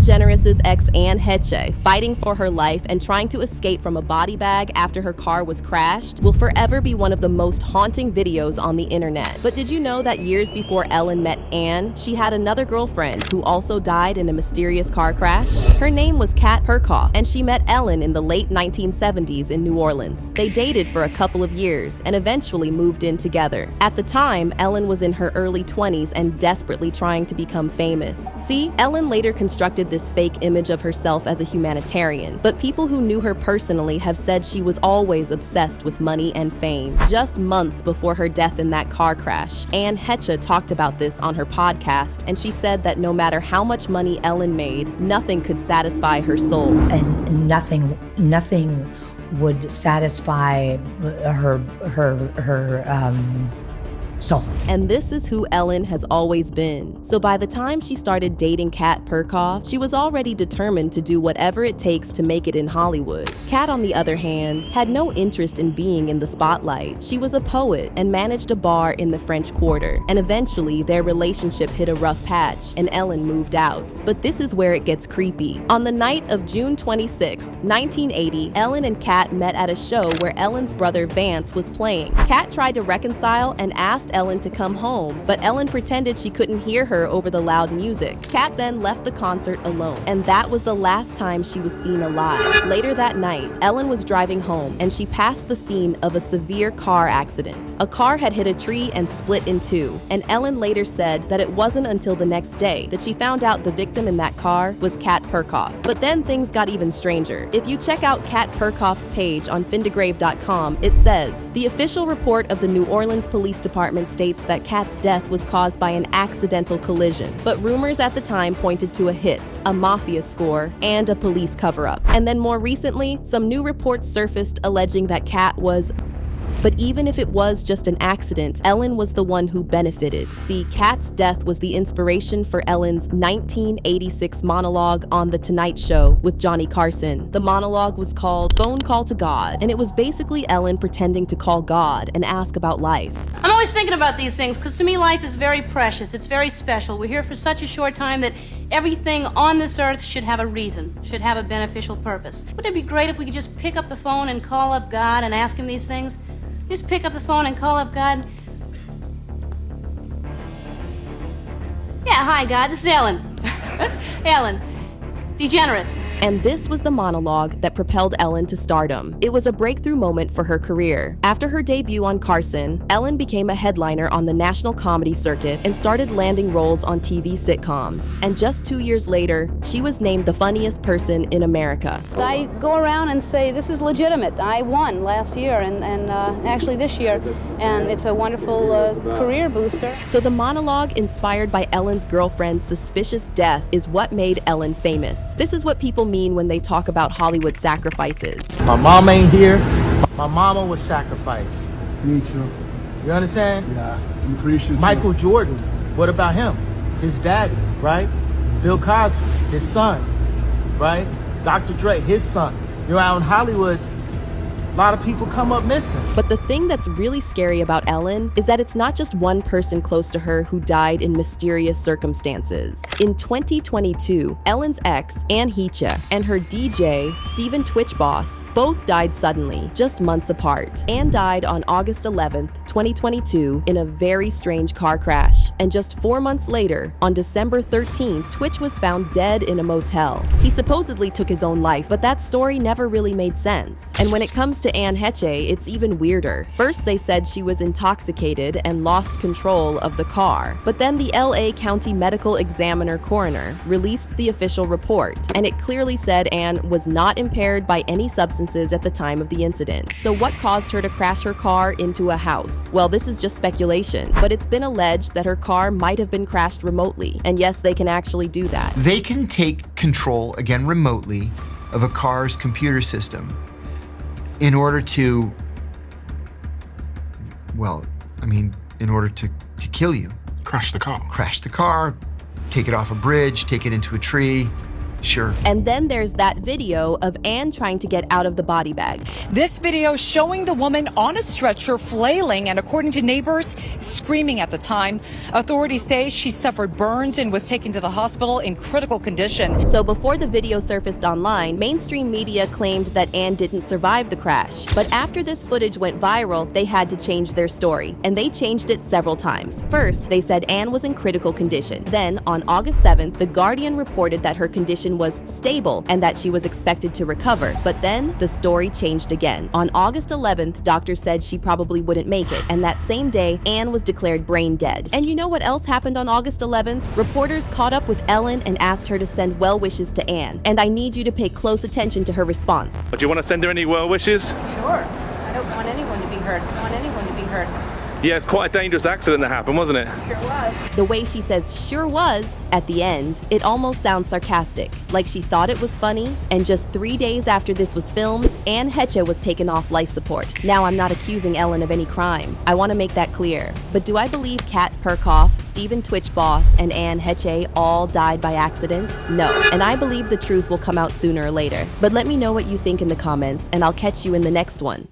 DeGeneres' ex Anne Heche, fighting for her life and trying to escape from a body bag after her car was crashed, will forever be one of the most haunting videos on the internet. But did you know that years before Ellen met Anne, she had another girlfriend who also died in a mysterious car crash? Her name was Kat Perkoff, and she met Ellen in the late 1970s in New Orleans. They dated for a couple of years and eventually moved in together. At the time, Ellen was in her early 20s and desperately trying to become famous. See, Ellen later constructed this fake image of herself as a humanitarian, but people who knew her personally have said she was always obsessed with money and fame. Just months before her death in that car crash, Anne Heche talked about this on her podcast, and she said that no matter how much money Ellen made, nothing could satisfy her soul. And nothing would satisfy her soul. And this is who Ellen has always been. So by the time she started dating Cat Perkoff, she was already determined to do whatever it takes to make it in Hollywood. Kat, on the other hand, had no interest in being in the spotlight. She was a poet and managed a bar in the French Quarter. And eventually, their relationship hit a rough patch, and Ellen moved out. But this is where it gets creepy. On the night of June 26, 1980, Ellen and Kat met at a show where Ellen's brother Vance was playing. Kat tried to reconcile and asked Ellen to come home, but Ellen pretended she couldn't hear her over the loud music. Kat then left the concert alone, and that was the last time she was seen alive. Later that night, Ellen was driving home, and she passed the scene of a severe car accident. A car had hit a tree and split in two, and Ellen later said that it wasn't until the next day that she found out the victim in that car was Cat Perkoff. But then things got even stranger. If you check out Cat Perkoff's page on findegrave.com, it says, "The official report of the New Orleans Police Department states that Kat's death was caused by an accidental collision, but rumors at the time pointed to a hit, a mafia score, and a police cover-up." And then more recently, some new reports surfaced alleging that Kat was... But even if it was just an accident, Ellen was the one who benefited. See, Kat's death was the inspiration for Ellen's 1986 monologue on The Tonight Show with Johnny Carson. The monologue was called Phone Call to God, and it was basically Ellen pretending to call God and ask about life. I'm always thinking about these things because to me life is very precious. It's very special. We're here for such a short time that everything on this earth should have a reason, should have a beneficial purpose. Wouldn't it be great if we could just pick up the phone and call up God and ask him these things? Just pick up the phone and call up God. Yeah, hi God, this is Ellen. Ellen, DeGeneres. And this was the monologue that propelled Ellen to stardom. It was a breakthrough moment for her career. After her debut on Carson, Ellen became a headliner on the national comedy circuit and started landing roles on TV sitcoms. And just 2 years later, she was named the funniest person in America. I go around and say, this is legitimate. I won last year and actually this year, and it's a wonderful career booster. So the monologue inspired by Ellen's girlfriend's suspicious death is what made Ellen famous. This is what people mean when they talk about Hollywood sacrifices. My mom ain't here. My mama was sacrificed. Me too. You understand? Yeah, I'm appreciative. Michael Jordan, what about him? His daddy, right? Bill Cosby, his son, right? Dr. Dre, his son. You're out in Hollywood, a lot of people come up missing. But the thing that's really scary about Ellen is that it's not just one person close to her who died in mysterious circumstances. In 2022, Ellen's ex, Anne Heche, and her DJ, Steven Twitch Boss, both died suddenly, just months apart. Anne died on August 11th, 2022, in a very strange car crash. And just 4 months later, on December 13th, Twitch was found dead in a motel. He supposedly took his own life, but that story never really made sense. And when it comes to Anne Heche, it's even weirder. First, they said she was intoxicated and lost control of the car. But then the LA County Medical Examiner coroner released the official report, and it clearly said Anne was not impaired by any substances at the time of the incident. So what caused her to crash her car into a house? Well, this is just speculation, but it's been alleged that her car might have been crashed remotely. And yes, they can actually do that. They can take control, again remotely, of a car's computer system in order to, well, I mean, in order to kill you. Crash the car. Crash the car, take it off a bridge, take it into a tree, Sure. And then there's that video of Anne trying to get out of the body bag. This video showing the woman on a stretcher flailing and, according to neighbors, screaming at the time. Authorities say she suffered burns and was taken to the hospital in critical condition. So before the video surfaced online, mainstream media claimed that Anne didn't survive the crash. But after this footage went viral, they had to change their story. And they changed it several times. First, they said Anne was in critical condition. Then, on August 7th, The Guardian reported that her condition was stable and that she was expected to recover. But then, the story changed again. On August 11th, doctors said she probably wouldn't make it. And that same day, Anne was declared brain dead. And you know what else happened on August 11th? Reporters caught up with Ellen and asked her to send well wishes to Anne. And I need you to pay close attention to her response. Do you want to send her any well wishes? Sure. I don't want anyone to be hurt. I don't want anyone to be hurt. Yeah, it's quite a dangerous accident that happened, wasn't it? Sure was. The way she says "sure was" at the end, it almost sounds sarcastic, like she thought it was funny. And just 3 days after this was filmed, Anne Heche was taken off life support. Now, I'm not accusing Ellen of any crime. I want to make that clear. But do I believe Cat Perkoff, Stephen Twitch Boss, and Anne Heche all died by accident? No. And I believe the truth will come out sooner or later. But let me know what you think in the comments, and I'll catch you in the next one.